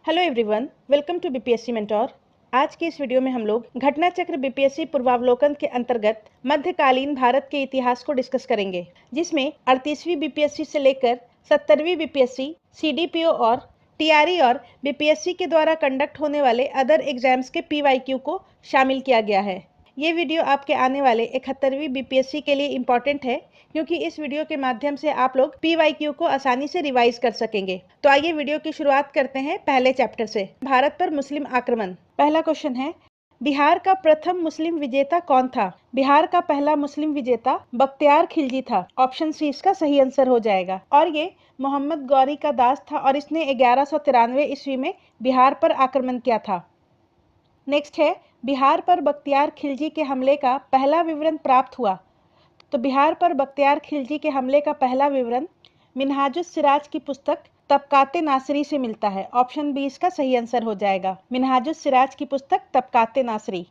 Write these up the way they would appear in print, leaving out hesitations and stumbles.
Hello everyone, welcome to BPSC mentor. आज की इस वीडियो में हम लोग घटना चक्र बीपीएससी पूर्वावलोकन के अंतर्गत मध्यकालीन भारत के इतिहास को डिस्कस करेंगे, जिसमें 38वीं बीपीएससी से लेकर 70वीं बीपीएससी, सीडीपीओ और टीआरई और बीपीएससी के द्वारा कंडक्ट होने वाले अदर एग्जाम्स के पीवाईक्यू को शामिल किया गया है। ये वीडियो आपके आने वाले 71वीं बीपीएससी के लिए इम्पॉर्टेंट है, क्योंकि इस वीडियो के माध्यम से आप लोग पीवाईक्यू को आसानी से रिवाइज कर सकेंगे। तो आइए वीडियो की शुरुआत करते हैं पहले चैप्टर से। भारत पर मुस्लिम आक्रमण। पहला क्वेश्चन है, बिहार का प्रथम मुस्लिम विजेता कौन था? बिहार का पहला मुस्लिम विजेता बख्तियार खिलजी था। ऑप्शन सी इसका सही आंसर हो जाएगा। और ये मोहम्मद गौरी का दास था और इसने 1193 ईस्वी में बिहार पर आक्रमण किया था। नेक्स्ट है, बिहार पर बख्तियार खिलजी के हमले का पहला विवरण प्राप्त हुआ। तो बिहार पर बख्तियार खिलजी के हमले का पहला विवरण मिनहाजुस सिराज की पुस्तक तबकाते नासरी से मिलता है। ऑप्शन बी इसका सही आंसर हो जाएगा। मिनहाजुस सिराज की पुस्तक तबकाते नासरी।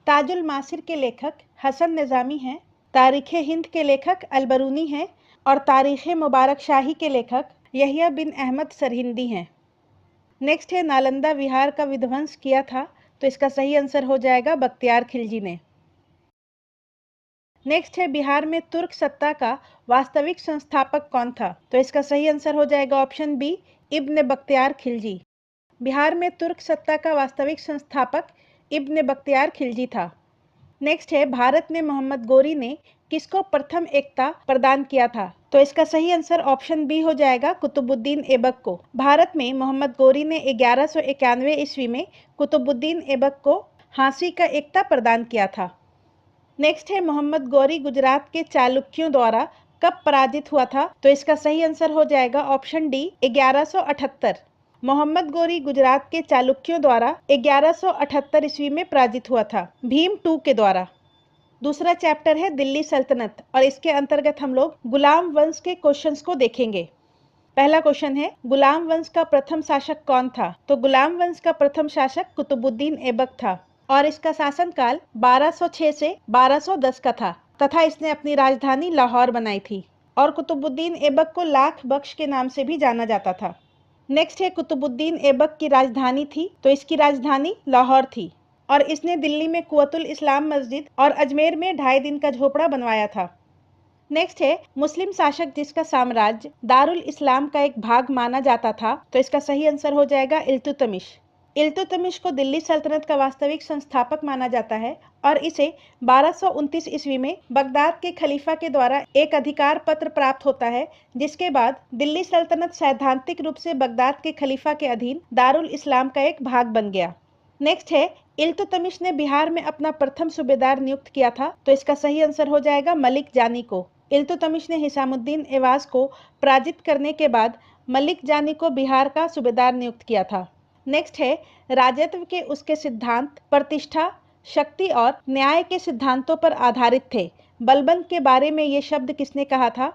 ताजुल मासिर के लेखक हसन निजामी हैं। तारीख हिंद के लेखक अलबरूनी हैं और तारीख मुबारक शाही के लेखक यहिया बिन अहमद सरहिंदी हैं। नेक्स्ट है, नालंदा विहार का विध्वंस किया था। तो इसका सही आंसर हो जाएगा बख्तियार खिलजी ने। नेक्स्ट है, बिहार में तुर्क सत्ता का वास्तविक संस्थापक कौन था? तो इसका सही आंसर हो जाएगा ऑप्शन बी, इब्न बख्तियार खिलजी। बिहार में तुर्क सत्ता का वास्तविक संस्थापक इब्न बख्तियार खिलजी था। नेक्स्ट है, भारत में मोहम्मद गोरी ने किसको प्रथम एकता प्रदान किया था? तो इसका सही आंसर ऑप्शन बी हो जाएगा, कुतुबुद्दीन ऐबक को। भारत में मोहम्मद गोरी ने 1191 ईस्वी में कुतुबुद्दीन ऐबक को झांसी का एकता प्रदान किया था। नेक्स्ट है, मोहम्मद गौरी गुजरात के चालुक्यों द्वारा कब पराजित हुआ था? तो इसका सही आंसर हो जाएगा ऑप्शन डी, 1178। मोहम्मद गौरी गुजरात के चालुक्यों द्वारा 1178 ईस्वी में पराजित हुआ था, भीम टू के द्वारा। दूसरा चैप्टर है दिल्ली सल्तनत और इसके अंतर्गत हम लोग गुलाम वंश के क्वेश्चंस को देखेंगे। पहला क्वेश्चन है, गुलाम वंश का प्रथम शासक कौन था? तो गुलाम वंश का प्रथम शासक कुतुबुद्दीन ऐबक था और इसका शासनकाल 1206 से 1210 का था तथा इसने अपनी राजधानी लाहौर बनाई थी और कुतुबुद्दीन ऐबक को लाख बख्श के नाम से भी जाना जाता था। नेक्स्ट है, कुतुबुद्दीन ऐबक की राजधानी थी। तो इसकी राजधानी लाहौर थी और इसने दिल्ली में कुवतुल इस्लाम मस्जिद और अजमेर में 2.5 दिन का झोपड़ा बनवाया था। नेक्स्ट है, मुस्लिम शासक जिसका साम्राज्य दारुल इस्लाम का एक भाग माना जाता था। तो इसका सही आंसर हो जाएगा इल्तुतमिश। इल्तुतमिश को दिल्ली सल्तनत का वास्तविक संस्थापक माना जाता है और इसे 1229 ईस्वी में बगदाद के खलीफा के द्वारा एक अधिकार पत्र प्राप्त होता है, जिसके बाद दिल्ली सल्तनत सैद्धांतिक रूप से बगदाद के खलीफा के अधीन दारुल इस्लाम का एक भाग बन गया। नेक्स्ट है, इल्तुतमिश ने बिहार में अपना प्रथम सूबेदार नियुक्त किया था। तो इसका सही आंसर हो जाएगा मलिक जानी को। इल्तुतमिश ने हिसामुद्दीन एवाज को पराजित करने के बाद मलिक जानी को बिहार का सूबेदार नियुक्त किया था। नेक्स्ट है, राजत्व के उसके सिद्धांत प्रतिष्ठा, शक्ति और न्याय के सिद्धांतों पर आधारित थे। बलबन के बारे में ये शब्द किसने कहा था?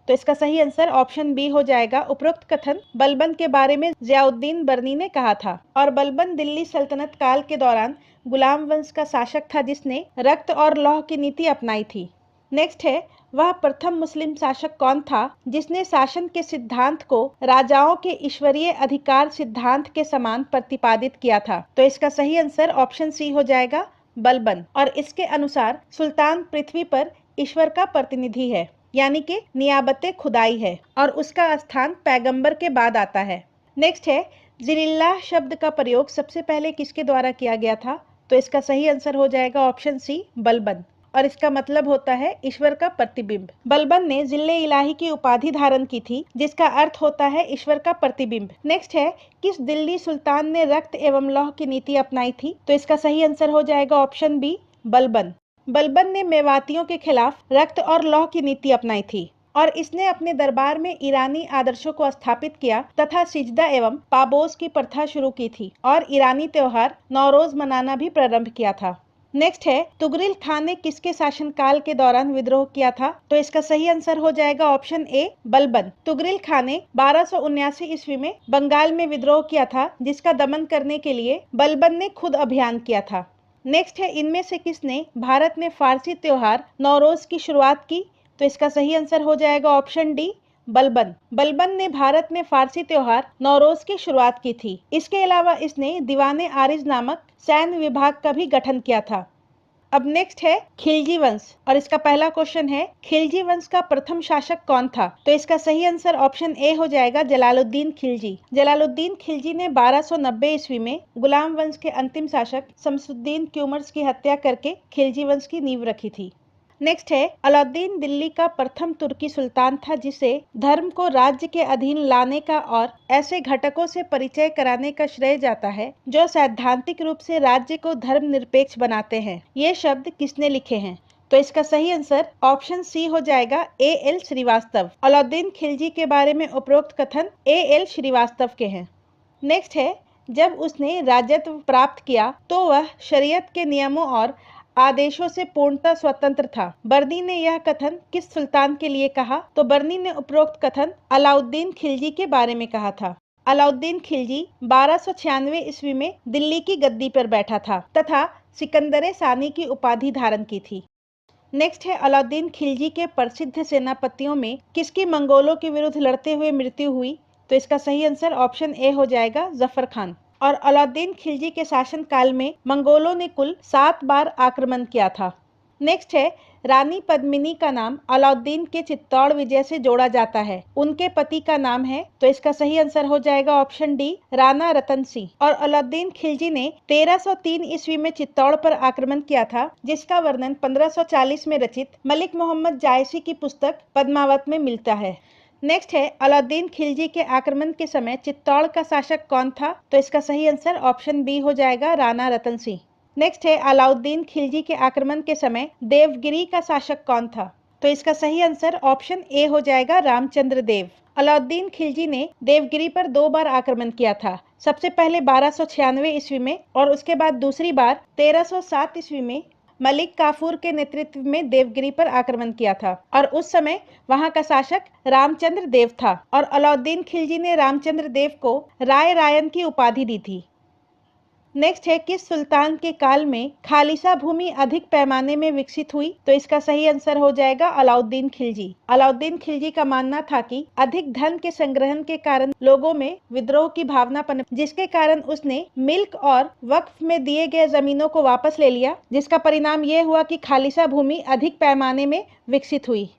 तो इसका सही आंसर ऑप्शन बी हो जाएगा, उपरोक्त कथन बलबन के बारे में जियाउद्दीन बर्नी ने कहा था। और बलबन दिल्ली सल्तनत काल के दौरान गुलाम वंश का शासक था जिसने रक्त और लौह की नीति अपनाई थी। नेक्स्ट है, वह प्रथम मुस्लिम शासक कौन था जिसने शासन के सिद्धांत को राजाओं के ईश्वरीय अधिकार सिद्धांत के समान प्रतिपादित किया था? तो इसका सही आंसर ऑप्शन सी हो जाएगा, बलबन। और इसके अनुसार सुल्तान पृथ्वी पर ईश्वर का प्रतिनिधि है, यानी कि नियाबते खुदाई है और उसका स्थान पैगंबर के बाद आता है। नेक्स्ट है, जिलिल्लाह शब्द का प्रयोग सबसे पहले किसके द्वारा किया गया था? तो इसका सही आंसर हो जाएगा ऑप्शन सी, बलबन। और इसका मतलब होता है ईश्वर का प्रतिबिंब। बलबन ने जिल्ले इलाही की उपाधि धारण की थी, जिसका अर्थ होता है ईश्वर का प्रतिबिंब। नेक्स्ट है, किस दिल्ली सुल्तान ने रक्त एवं लौह की नीति अपनाई थी? तो इसका सही आंसर हो जाएगा ऑप्शन बी, बलबन। बलबन ने मेवातियों के खिलाफ रक्त और लौह की नीति अपनाई थी और इसने अपने दरबार में ईरानी आदर्शों को स्थापित किया तथा सिजदा एवं पाबोस की प्रथा शुरू की थी और ईरानी त्योहार नौरोज मनाना भी प्रारंभ किया था। नेक्स्ट है, तुगरिल खान ने किसके शासनकाल के दौरान विद्रोह किया था? तो इसका सही आंसर हो जाएगा ऑप्शन ए, बलबन। तुगरिल खान ने 1279 ईस्वी में बंगाल में विद्रोह किया था, जिसका दमन करने के लिए बलबन ने खुद अभियान किया था। नेक्स्ट है, इनमें से किसने भारत में फारसी त्योहार नौरोज की शुरुआत की? तो इसका सही आंसर हो जाएगा ऑप्शन डी, बलबन। बलबन ने भारत में फारसी त्योहार नौरोज की शुरुआत की थी। इसके अलावा इसने दीवाने आरिज नामक सैन्य विभाग का भी गठन किया था। अब नेक्स्ट है खिलजी वंश और इसका पहला क्वेश्चन है खिलजी वंश का प्रथम शासक कौन था? तो इसका सही आंसर ऑप्शन ए हो जाएगा जलालुद्दीन खिलजी। जलालुद्दीन खिलजी ने 1290 ईस्वी में गुलाम वंश के अंतिम शासक शमसुद्दीन क्यूमर्स की हत्या करके खिलजी वंश की नींव रखी थी। नेक्स्ट है अलाउद्दीन दिल्ली का प्रथम तुर्की सुल्तान था जिसे धर्म को राज्य के अधीन लाने का और ऐसे घटकों से परिचय कराने का श्रेय जाता है जो सैद्धांतिक रूप से राज्य को धर्मनिरपेक्ष बनाते हैं। ये शब्द किसने लिखे हैं? तो इसका सही आंसर ऑप्शन सी हो जाएगा A.L. श्रीवास्तव। अलाउद्दीन खिलजी के बारे में उपरोक्त कथन A.L. श्रीवास्तव के हैं। नेक्स्ट है जब उसने राजत्व प्राप्त किया तो वह शरीयत के नियमों और आदेशों से पूर्णतः स्वतंत्र था। बर्नी ने यह कथन किस सुल्तान के लिए कहा? तो बर्नी ने उपरोक्त कथन अलाउद्दीन खिलजी के बारे में कहा था। अलाउद्दीन खिलजी 1296 ईस्वी में दिल्ली की गद्दी पर बैठा था तथा सिकंदर सानी की उपाधि धारण की थी। नेक्स्ट है अलाउद्दीन खिलजी के प्रसिद्ध सेनापतियों में किसकी मंगोलों के विरुद्ध लड़ते हुए मृत्यु हुई? तो इसका सही आंसर ऑप्शन ए हो जाएगा जफर खान। और अलाउद्दीन खिलजी के शासन काल में मंगोलों ने कुल 7 बार आक्रमण किया था। नेक्स्ट है रानी पद्मिनी का नाम अलाउद्दीन के चित्तौड़ विजय से जोड़ा जाता है। उनके पति का नाम है, तो इसका सही आंसर हो जाएगा ऑप्शन डी राणा रतन सिंह। और अलाउद्दीन खिलजी ने 1303 ईस्वी में चित्तौड़ पर आक्रमण किया था जिसका वर्णन 1540 में रचित मलिक मोहम्मद जायसी की पुस्तक पद्मावत में मिलता है। नेक्स्ट है अलाउद्दीन खिलजी के आक्रमण के समय चित्तौड़ का शासक कौन था? तो इसका सही आंसर ऑप्शन बी हो जाएगा राणा रतन सिंह। नेक्स्ट है अलाउद्दीन खिलजी के आक्रमण के समय देवगिरी का शासक कौन था? तो इसका सही आंसर ऑप्शन ए हो जाएगा रामचंद्र देव। अलाउद्दीन खिलजी ने देवगिरी पर 2 बार आक्रमण किया था। सबसे पहले 1296 ईस्वी में और उसके बाद दूसरी बार 1307 ईस्वी में मलिक काफूर के नेतृत्व में देवगिरी पर आक्रमण किया था और उस समय वहां का शासक रामचंद्र देव था और अलाउद्दीन खिलजी ने रामचंद्र देव को राय रायन की उपाधि दी थी। नेक्स्ट है किस सुल्तान के काल में खालिसा भूमि अधिक पैमाने में विकसित हुई? तो इसका सही आंसर हो जाएगा अलाउद्दीन खिलजी। अलाउद्दीन खिलजी का मानना था कि अधिक धन के संग्रहण के कारण लोगों में विद्रोह की भावना पनप जिसके कारण उसने मिल्क और वक्फ में दिए गए जमीनों को वापस ले लिया, जिसका परिणाम ये हुआ कि खालिसा भूमि अधिक पैमाने में विकसित हुई।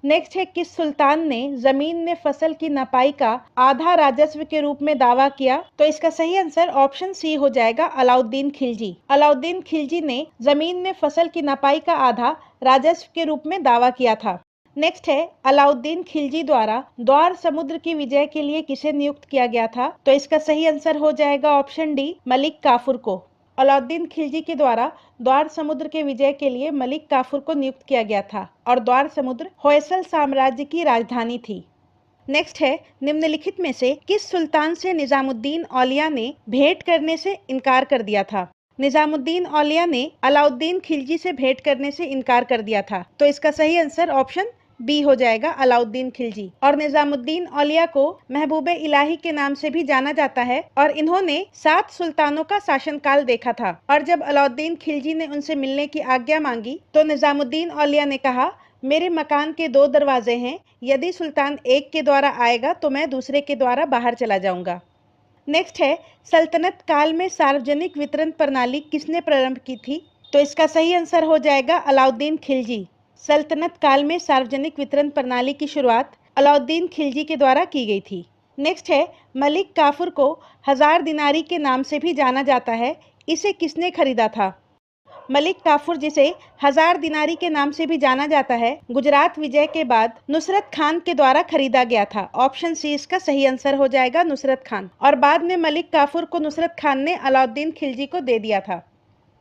नेक्स्ट है किस सुल्तान ने जमीन में फसल की नपाई का आधा राजस्व के रूप में दावा किया? तो इसका सही आंसर ऑप्शन सी हो जाएगा अलाउद्दीन खिलजी। अलाउद्दीन खिलजी ने जमीन में फसल की नपाई का आधा राजस्व के रूप में दावा किया था। नेक्स्ट है अलाउद्दीन खिलजी द्वारा द्वार समुद्र की विजय के लिए किसे नियुक्त किया गया था? तो इसका सही आंसर हो जाएगा ऑप्शन डी मलिक काफूर को। अलाउद्दीन खिलजी के द्वारा द्वार समुद्र के विजय के लिए मलिक काफूर को नियुक्त किया गया था और द्वार समुद्र होयसल साम्राज्य की राजधानी थी। नेक्स्ट है निम्नलिखित में से किस सुल्तान से निजामुद्दीन औलिया ने भेंट करने से इनकार कर दिया था? निजामुद्दीन औलिया ने अलाउद्दीन खिलजी से भेंट करने से इनकार कर दिया था, तो इसका सही आंसर ऑप्शन बी हो जाएगा अलाउद्दीन खिलजी। और निजामुद्दीन औलिया को महबूबे इलाही के नाम से भी जाना जाता है और इन्होंने 7 सुल्तानों का शासनकाल देखा था और जब अलाउद्दीन खिलजी ने उनसे मिलने की आज्ञा मांगी तो निजामुद्दीन औलिया ने कहा, मेरे मकान के 2 दरवाजे हैं, यदि सुल्तान एक के द्वारा आएगा तो मैं दूसरे के द्वारा बाहर चला जाऊंगा। नेक्स्ट है सल्तनत काल में सार्वजनिक वितरण प्रणाली किसने प्रारंभ की थी? तो इसका सही आंसर हो जाएगा अलाउद्दीन खिलजी। सल्तनत काल में सार्वजनिक वितरण प्रणाली की शुरुआत अलाउद्दीन खिलजी के द्वारा की गई थी। नेक्स्ट है मलिक काफूर को 1000 दिनारी के नाम से भी जाना जाता है, इसे किसने खरीदा था? मलिक काफूर, जिसे 1000 दिनारी के नाम से भी जाना जाता है, गुजरात विजय के बाद नुसरत खान के द्वारा खरीदा गया था। ऑप्शन सी इसका सही आंसर हो जाएगा नुसरत खान। और बाद में मलिक काफूर को नुसरत खान ने अलाउद्दीन खिलजी को दे दिया था।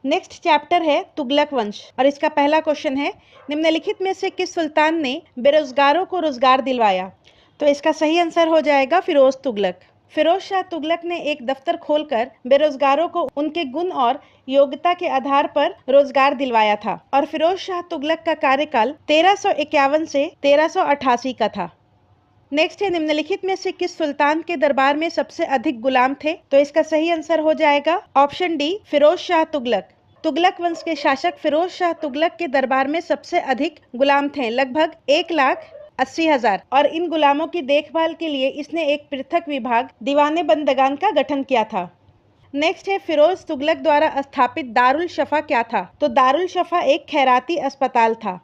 नेक्स्ट चैप्टर है तुगलक वंश और इसका पहला क्वेश्चन है निम्नलिखित में से किस सुल्तान ने बेरोजगारों को रोजगार दिलवाया? तो इसका सही आंसर हो जाएगा फिरोज तुगलक। फिरोज शाह तुगलक ने एक दफ्तर खोलकर बेरोजगारों को उनके गुण और योग्यता के आधार पर रोजगार दिलवाया था और फिरोज शाह तुगलक का कार्यकाल 1351 से 1388 का था। नेक्स्ट है निम्नलिखित में से किस सुल्तान के दरबार में सबसे अधिक गुलाम थे? तो इसका सही आंसर हो जाएगा ऑप्शन डी फिरोज शाह तुगलक। तुगलक वंश के शासक फिरोज शाह तुगलक के दरबार में सबसे अधिक गुलाम थे, लगभग 1 लाख 80,000 और इन गुलामों की देखभाल के लिए इसने एक पृथक विभाग दीवाने बंदगान का गठन किया था। नेक्स्ट है फिरोज तुगलक द्वारा स्थापित दारुल शफा क्या था? तो दारुल शफा एक खैराती अस्पताल था।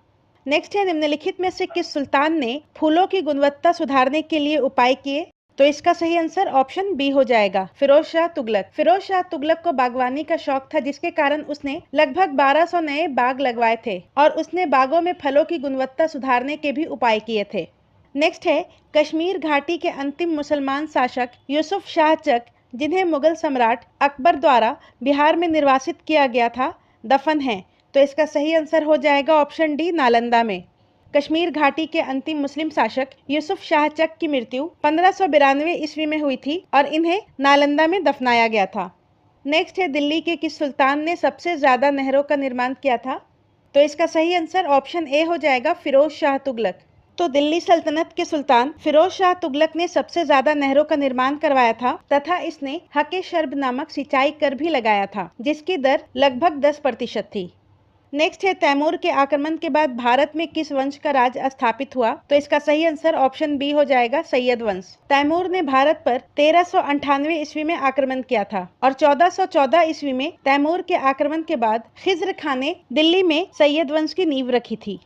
नेक्स्ट है निम्नलिखित में से किस सुल्तान ने फूलों की गुणवत्ता सुधारने के लिए उपाय किए? तो इसका सही आंसर ऑप्शन बी हो जाएगा, फिरोज शाह तुगलक। फिरोज शाह तुगलक को बागवानी का शौक था, जिसके कारण उसने लगभग 1200 नए बाग लगवाए थे और उसने बागों में फलों की गुणवत्ता सुधारने के भी उपाय किए थे। नेक्स्ट है कश्मीर घाटी के अंतिम मुसलमान शासक यूसुफ शाह चक, जिन्हें मुगल सम्राट अकबर द्वारा बिहार में निर्वासित किया गया था, दफन है। तो इसका सही आंसर हो जाएगा ऑप्शन डी, नालंदा में। कश्मीर घाटी के अंतिम मुस्लिम शासक यूसुफ शाह चक की मृत्यु 1592 ईस्वी में हुई थी और इन्हें नालंदा में दफनाया गया था। नेक्स्ट है दिल्ली के किस सुल्तान ने सबसे ज्यादा नहरों का निर्माण किया था? तो इसका सही आंसर ऑप्शन ए हो जाएगा, फिरोज शाह तुगलक। तो दिल्ली सल्तनत के सुल्तान फिरोज शाह तुगलक ने सबसे ज्यादा नहरों का निर्माण करवाया था तथा इसने हके शर्ब नामक सिंचाई कर भी लगाया था, जिसकी दर लगभग 10% थी। नेक्स्ट है तैमूर के आक्रमण के बाद भारत में किस वंश का राज स्थापित हुआ? तो इसका सही आंसर ऑप्शन बी हो जाएगा, सैयद वंश। तैमूर ने भारत पर 1398 ईस्वी में आक्रमण किया था और 1414 ईस्वी में तैमूर के आक्रमण के बाद खिज्र खान ने दिल्ली में सैयद वंश की नींव रखी थी।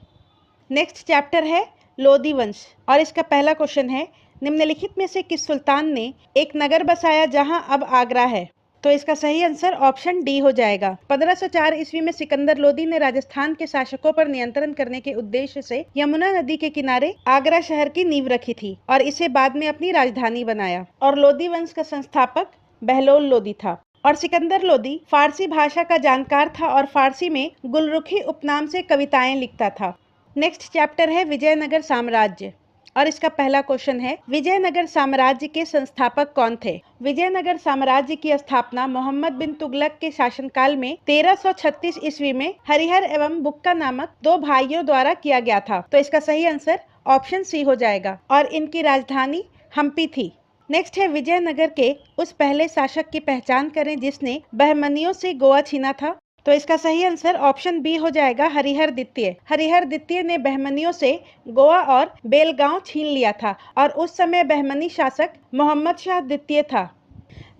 नेक्स्ट चैप्टर है लोदी वंश और इसका पहला क्वेश्चन है निम्नलिखित में से किस सुल्तान ने एक नगर बसाया जहां अब आगरा है? तो इसका सही आंसर ऑप्शन डी हो जाएगा। 1504 ईस्वी में सिकंदर लोदी ने राजस्थान के शासकों पर नियंत्रण करने के उद्देश्य से यमुना नदी के किनारे आगरा शहर की नींव रखी थी और इसे बाद में अपनी राजधानी बनाया। और लोदी वंश का संस्थापक बहलोल लोदी था और सिकंदर लोदी फारसी भाषा का जानकार था और फारसी में गुलरुखी उपनाम से कविताएं लिखता था। नेक्स्ट चैप्टर है विजयनगर साम्राज्य और इसका पहला क्वेश्चन है विजयनगर साम्राज्य के संस्थापक कौन थे? विजयनगर साम्राज्य की स्थापना मोहम्मद बिन तुगलक के शासनकाल में 1336 ईस्वी में हरिहर एवं बुक्का नामक दो भाइयों द्वारा किया गया था। तो इसका सही आंसर ऑप्शन सी हो जाएगा और इनकी राजधानी हम्पी थी। नेक्स्ट है विजयनगर के उस पहले शासक की पहचान करें जिसने बहमनियों से गोवा छीना था। तो इसका सही आंसर ऑप्शन बी हो जाएगा, हरिहर द्वितीय। हरिहर द्वितीय ने बहमनियों से गोवा और बेलगांव छीन लिया था और उस समय बहमनी शासक मोहम्मद शाह द्वितीय था।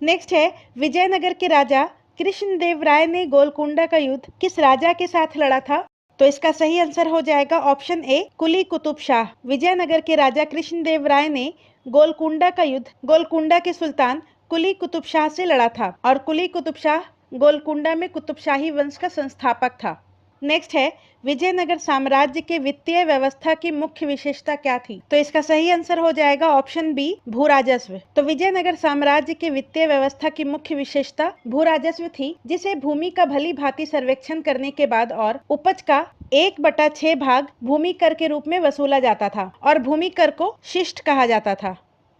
नेक्स्ट है विजयनगर के राजा कृष्णदेव राय ने गोलकुंडा का युद्ध किस राजा के साथ लड़ा था? तो इसका सही आंसर हो जाएगा ऑप्शन ए, कुली कुतुब शाह। विजयनगर के राजा कृष्णदेव राय ने गोलकुंडा का युद्ध गोलकुंडा के सुल्तान कुली कुतुब शाह से लड़ा था और कुली कुतुब शाह गोलकुंडा में कुतुबशाही वंश का संस्थापक था। नेक्स्ट है विजयनगर साम्राज्य के वित्तीय व्यवस्था की मुख्य विशेषता क्या थी? तो इसका सही आंसर हो जाएगा ऑप्शन बी, भूराजस्व। तो विजयनगर साम्राज्य के वित्तीय व्यवस्था की मुख्य विशेषता भूराजस्व थी, जिसे भूमि का भली भांति सर्वेक्षण करने के बाद और उपज का 1/6 भाग भूमि कर के रूप में वसूला जाता था और भूमि कर को शिष्ट कहा जाता था।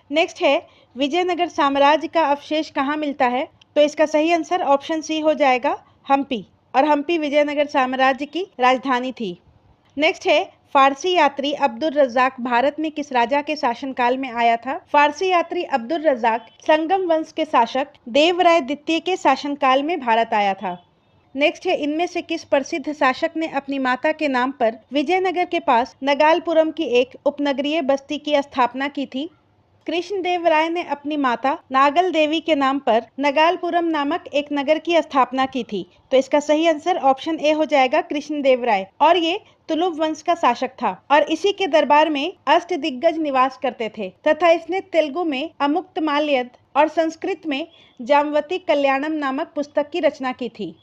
नेक्स्ट है विजयनगर साम्राज्य का अवशेष कहाँ मिलता है? तो इसका सही आंसर ऑप्शन सी हो जाएगा, हम्पी। और हम्पी विजयनगर साम्राज्य की राजधानी थी। नेक्स्ट है फारसी यात्री अब्दुल रज्जाक भारत में किस राजा के शासनकाल में आया था? फारसी यात्री अब्दुल रज्जाक संगम वंश के शासक देवराय द्वितीय के शासनकाल में भारत आया था। नेक्स्ट है इनमें से किस प्रसिद्ध शासक ने अपनी माता के नाम पर विजयनगर के पास नगालपुरम की एक उपनगरीय बस्ती की स्थापना की थी? कृष्णदेव राय ने अपनी माता नागल देवी के नाम पर नगालपुरम नामक एक नगर की स्थापना की थी। तो इसका सही आंसर ऑप्शन ए हो जाएगा, कृष्णदेव राय। और ये तुलुव वंश का शासक था और इसी के दरबार में अष्टदिग्गज निवास करते थे तथा इसने तेलुगु में अमुक्तमाल्यद और संस्कृत में जामवती कल्याणम नामक पुस्तक की रचना की थी।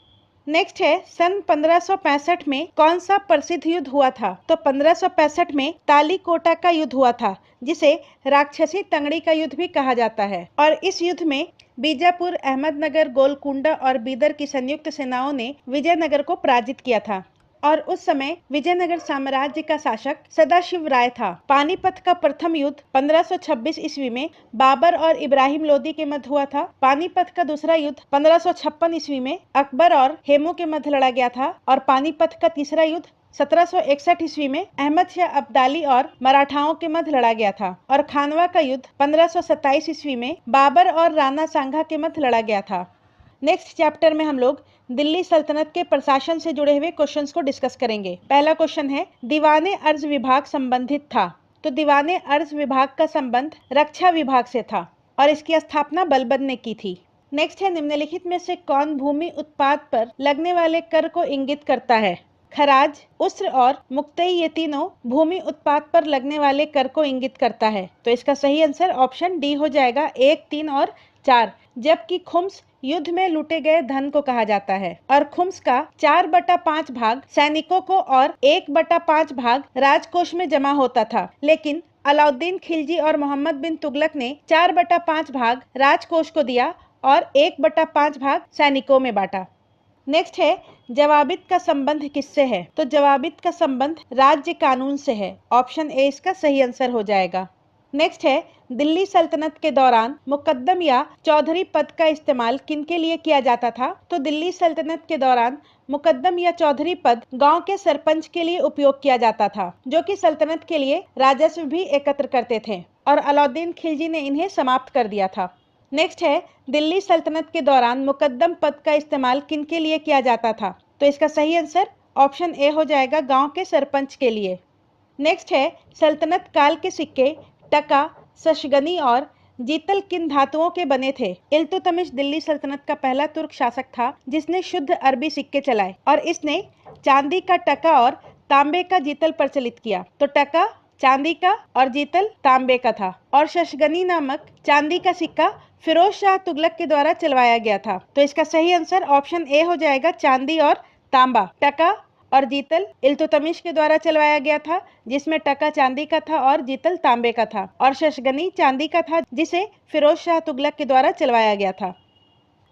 नेक्स्ट है सन 1565 में कौन सा प्रसिद्ध युद्ध हुआ था? तो 1565 में तालीकोटा का युद्ध हुआ था, जिसे राक्षसी तंगड़ी का युद्ध भी कहा जाता है। और इस युद्ध में बीजापुर, अहमदनगर, गोलकुंडा और बीदर की संयुक्त सेनाओं ने विजयनगर को पराजित किया था और उस समय विजयनगर साम्राज्य का शासक सदाशिव राय था। पानीपत का प्रथम युद्ध 1526 ईस्वी में बाबर और इब्राहिम लोदी के मध्य हुआ था। पानीपत का दूसरा युद्ध 1556 ईस्वी में अकबर और हेमू के मध्य लड़ा गया था और पानीपत का तीसरा युद्ध 1761 ईस्वी में अहमद शाह अब्दाली और मराठाओं के मध्य लड़ा गया था और खानवा का युद्ध 1527 ईस्वी में बाबर और राणा सांगा के मध्य लड़ा गया था। नेक्स्ट चैप्टर में हम लोग दिल्ली सल्तनत के प्रशासन से जुड़े हुए क्वेश्चंस को डिस्कस करेंगे। पहला क्वेश्चन है दीवाने अर्ज विभाग संबंधित था। तो दीवाने अर्ज विभाग का संबंध रक्षा विभाग से था और इसकी स्थापना बलबन ने की थी। नेक्स्ट है, निम्नलिखित में से कौन भूमि उत्पाद पर लगने वाले कर को इंगित करता है? खराज, उस्र और मुक्तई ये तीनों भूमि उत्पाद पर लगने वाले कर को इंगित करता है। तो इसका सही आंसर ऑप्शन डी हो जाएगा, 1, 3 और 4। जबकि खुम्स युद्ध में लूटे गए धन को कहा जाता है और खुम्स का 4/5 भाग सैनिकों को और 1/5 भाग राजकोष में जमा होता था, लेकिन अलाउद्दीन खिलजी और मोहम्मद बिन तुगलक ने 4/5 भाग राजकोष को दिया और 1/5 भाग सैनिकों में बांटा। नेक्स्ट है, जवाबित का संबंध किससे है? तो जवाबित का संबंध राज्य कानून से है। ऑप्शन ए इसका सही आंसर हो जाएगा। नेक्स्ट है, दिल्ली सल्तनत के दौरान मुकद्दम या चौधरी पद का इस्तेमाल किनके लिए किया जाता था? तो दिल्ली सल्तनत के दौरान मुकद्दम या चौधरी पद गांव के सरपंच के लिए उपयोग किया जाता था, जो कि सल्तनत के लिए राजस्व भी एकत्र करते थे और अलाउद्दीन खिलजी ने इन्हें समाप्त कर दिया था। नेक्स्ट है, दिल्ली सल्तनत के दौरान मुकद्दम पद का इस्तेमाल किनके लिए किया जाता था? तो इसका सही आंसर ऑप्शन ए हो जाएगा, गांव के सरपंच के लिए। नेक्स्ट है, सल्तनत काल के सिक्के टका, शशगनी और जीतल किन धातुओं के बने थे? इल्तुतमिश दिल्ली सल्तनत का पहला तुर्क शासक था जिसने शुद्ध अरबी सिक्के चलाए और इसने चांदी का टका और तांबे का जीतल प्रचलित किया। तो टका चांदी का और जीतल तांबे का था और शशगनी नामक चांदी का सिक्का फिरोज शाह तुगलक के द्वारा चलवाया गया था। तो इसका सही आंसर ऑप्शन ए हो जाएगा, चांदी और तांबा। टका और जीतल इल्तुतमिश के द्वारा चलवाया गया था, जिसमें टका चांदी का था और जीतल तांबे का था, और शशगनी चांदी का था जिसे फिरोज शाह तुगलक के द्वारा चलवाया गया था।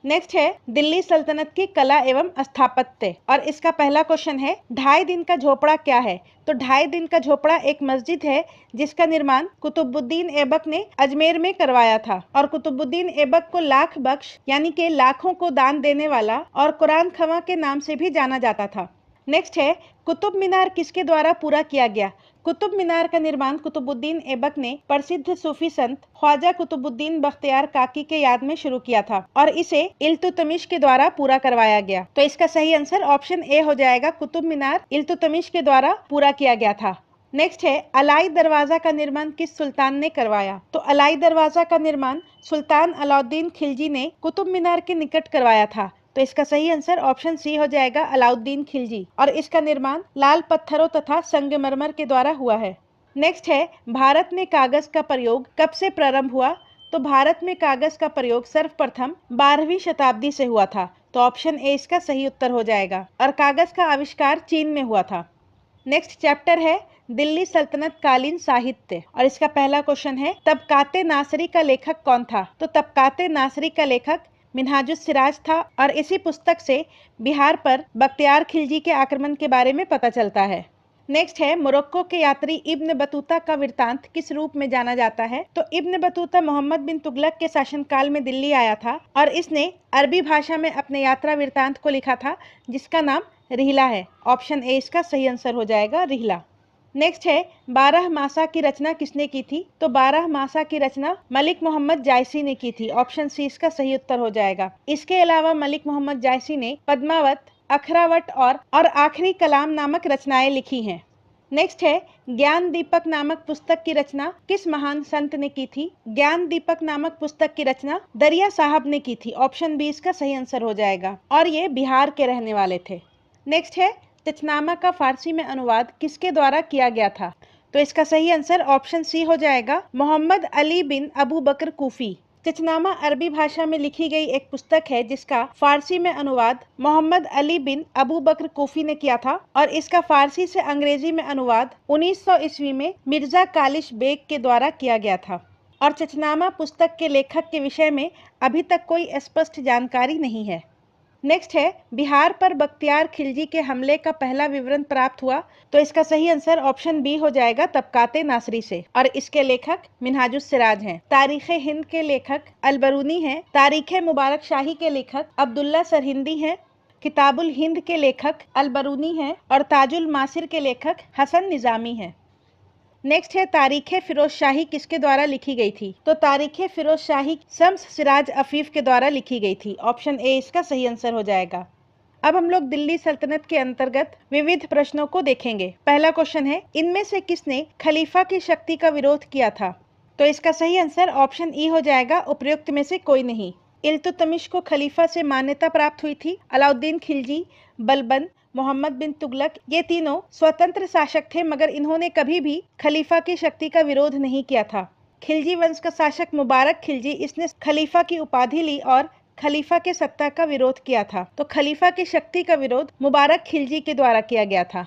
नेक्स्ट है, दिल्ली सल्तनत की कला एवं स्थापत्य और इसका पहला क्वेश्चन है, 2.5 दिन का झोपड़ा क्या है? तो 2.5 दिन का झोपड़ा एक मस्जिद है जिसका निर्माण कुतुबुद्दीन ऐबक ने अजमेर में करवाया था और कुतुबुद्दीन ऐबक को लाख बख्श यानी कि लाखों को दान देने वाला और कुरान खवा के नाम से भी जाना जाता था। नेक्स्ट है, कुतुब मीनार किसके द्वारा पूरा किया गया? कुतुब मीनार का निर्माण कुतुबुद्दीन ऐबक ने प्रसिद्ध सूफी संत ख्वाजा कुतुबुद्दीन बख्तियार काकी के याद में शुरू किया था और इसे इल्तुतमिश के द्वारा पूरा करवाया गया। तो इसका सही आंसर ऑप्शन ए हो जाएगा, कुतुब मीनार इल्तुतमिश के द्वारा पूरा किया गया था। नेक्स्ट है, अलाई दरवाजा का निर्माण किस सुल्तान ने करवाया? तो अलाई दरवाजा का निर्माण सुल्तान अलाउद्दीन खिलजी ने कुतुब मीनार के निकट करवाया था। तो इसका सही आंसर ऑप्शन सी हो जाएगा, अलाउद्दीन खिलजी, और इसका निर्माण लाल पत्थरों तथा संगमरमर के द्वारा हुआ है। नेक्स्ट है, भारत में कागज का प्रयोग कब से प्रारंभ हुआ? तो भारत में कागज का प्रयोग सर्वप्रथम 12वीं शताब्दी से हुआ था। तो ऑप्शन ए इसका सही उत्तर हो जाएगा और कागज का आविष्कार चीन में हुआ था। नेक्स्ट चैप्टर है दिल्ली सल्तनत कालीन साहित्य और इसका पहला क्वेश्चन है, तबकाते नासरी का लेखक कौन था? तो तबकाते नासरी का लेखक मिनहाजुस सिराज था और इसी पुस्तक से बिहार पर बख्तियार खिलजी के आक्रमण के बारे में पता चलता है। नेक्स्ट है, मोरक्को के यात्री इब्न बतूता का वृत्तांत किस रूप में जाना जाता है? तो इब्न बतूता मोहम्मद बिन तुगलक के शासनकाल में दिल्ली आया था और इसने अरबी भाषा में अपने यात्रा वृत्तांत को लिखा था जिसका नाम रिहला है। ऑप्शन ए इसका सही आंसर हो जाएगा, रिहला। नेक्स्ट है, 12 मासा की रचना किसने की थी? तो 12 मासा की रचना मलिक मोहम्मद जायसी ने की थी। ऑप्शन सी इसका सही उत्तर हो जाएगा। इसके अलावा मलिक मोहम्मद जायसी ने पद्मावत, अखरावट और आखिरी कलाम नामक रचनाएं लिखी हैं। नेक्स्ट है, ज्ञान दीपक नामक पुस्तक की रचना किस महान संत ने की थी? ज्ञान दीपक नामक पुस्तक की रचना दरिया साहब ने की थी। ऑप्शन बी इसका सही आंसर हो जाएगा और ये बिहार के रहने वाले थे। नेक्स्ट है, चचनामा का फारसी में अनुवाद किसके द्वारा किया गया था? तो इसका सही आंसर ऑप्शन सी हो जाएगा, मोहम्मद अली बिन अबू बकर कूफी। चचनामा अरबी भाषा में लिखी गई एक पुस्तक है जिसका फारसी में अनुवाद मोहम्मद अली बिन अबू बकर कूफी ने किया था और इसका फारसी से अंग्रेजी में अनुवाद 1900 ईस्वी में मिर्जा कालिश बेग के द्वारा किया गया था और चचनामा पुस्तक के लेखक के विषय में अभी तक कोई स्पष्ट जानकारी नहीं है। नेक्स्ट है, बिहार पर बख्तियार खिलजी के हमले का पहला विवरण प्राप्त हुआ। तो इसका सही आंसर ऑप्शन बी हो जाएगा, तबकाते नासरी से, और इसके लेखक मिनहाजुस सिराज हैं। तारीखे हिंद के लेखक अलबरूनी हैं। तारीखे मुबारक शाही के लेखक अब्दुल्ला सरहिंदी हैं। किताबुल हिंद के लेखक अलबरूनी हैं और ताजुल मासिर के लेखक हसन निजामी हैं। नेक्स्ट है, तारीखे फिरोज शाही किसके द्वारा लिखी गई थी? तो तारीखे फिरोज शाही शम्स सिराज अफीफ के द्वारा लिखी गई थी। ऑप्शन ए इसका सही आंसर हो जाएगा। अब हम लोग दिल्ली सल्तनत के अंतर्गत विविध प्रश्नों को देखेंगे। पहला क्वेश्चन है, इनमें से किसने खलीफा की शक्ति का विरोध किया था? तो इसका सही आंसर ऑप्शन ई हो जाएगा, उपयुक्त में से कोई नहीं। इल्तुतमिश को खलीफा से मान्यता प्राप्त हुई थी। अलाउद्दीन खिलजी, बलबन, मोहम्मद बिन तुगलक, ये तीनों स्वतंत्र शासक थे, मगर इन्होंने कभी भी खलीफा की शक्ति का विरोध नहीं किया था। खिलजी वंश का शासक मुबारक खिलजी, इसने खलीफा की उपाधि ली और खलीफा के सत्ता का विरोध किया था। तो खलीफा की शक्ति का विरोध मुबारक खिलजी के द्वारा किया गया था।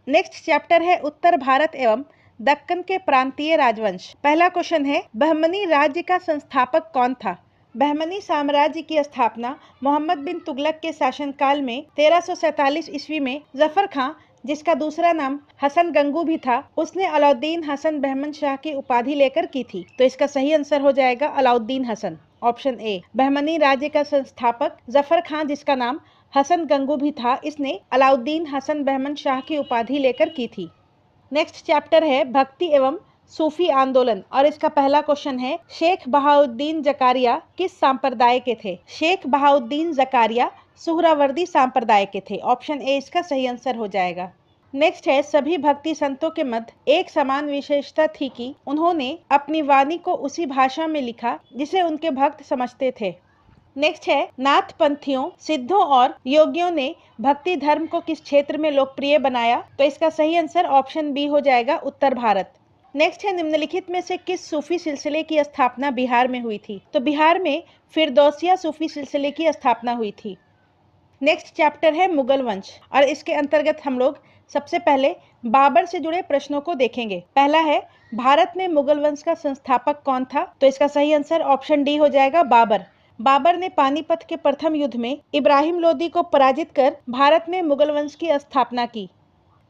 नेक्स्ट चैप्टर है उत्तर भारत एवं दक्कन के प्रांतीय राजवंश। पहला क्वेश्चन है, बहमनी राज्य का संस्थापक कौन था? बहमनी साम्राज्य की स्थापना मोहम्मद बिन तुगलक के शासनकाल में 1347 ईस्वी में जफर खां, जिसका दूसरा नाम हसन गंगू भी था, उसने अलाउद्दीन हसन बहमन शाह की उपाधि लेकर की थी। तो इसका सही आंसर हो जाएगा अलाउद्दीन हसन, ऑप्शन ए। बहमनी राज्य का संस्थापक जफर खां, जिसका नाम हसन गंगू भी था, इसने अलाउद्दीन हसन बहमन शाह की उपाधि लेकर की थी। नेक्स्ट चैप्टर है भक्ति एवं सूफी आंदोलन और इसका पहला क्वेश्चन है, शेख बहाउद्दीन जकारिया किस संप्रदाय के थे? शेख बहाउद्दीन जकारिया सुहरावर्दी संप्रदाय के थे, ऑप्शन ए इसका सही आंसर हो जाएगा। नेक्स्ट है, सभी भक्ति संतों के मध्य एक समान विशेषता थी कि उन्होंने अपनी वाणी को उसी भाषा में लिखा जिसे उनके भक्त समझते थे। नेक्स्ट है, नाथ पंथियों, सिद्धों और योगियों ने भक्ति धर्म को किस क्षेत्र में लोकप्रिय बनाया? तो इसका सही आंसर ऑप्शन बी हो जाएगा, उत्तर भारत। नेक्स्ट है, निम्नलिखित में से किस सूफी सिलसिले की स्थापना बिहार में हुई थी? तो बिहार में फिरदौसिया सूफी सिलसिले की स्थापना हुई थी। नेक्स्ट चैप्टर है मुगल वंश और इसके अंतर्गत हम लोग सबसे पहले बाबर से जुड़े प्रश्नों को देखेंगे। पहला है, भारत में मुगल वंश का संस्थापक कौन था? तो इसका सही आंसर ऑप्शन डी हो जाएगा, बाबर। बाबर ने पानीपत के प्रथम युद्ध में इब्राहिम लोदी को पराजित कर भारत में मुगल वंश की स्थापना की।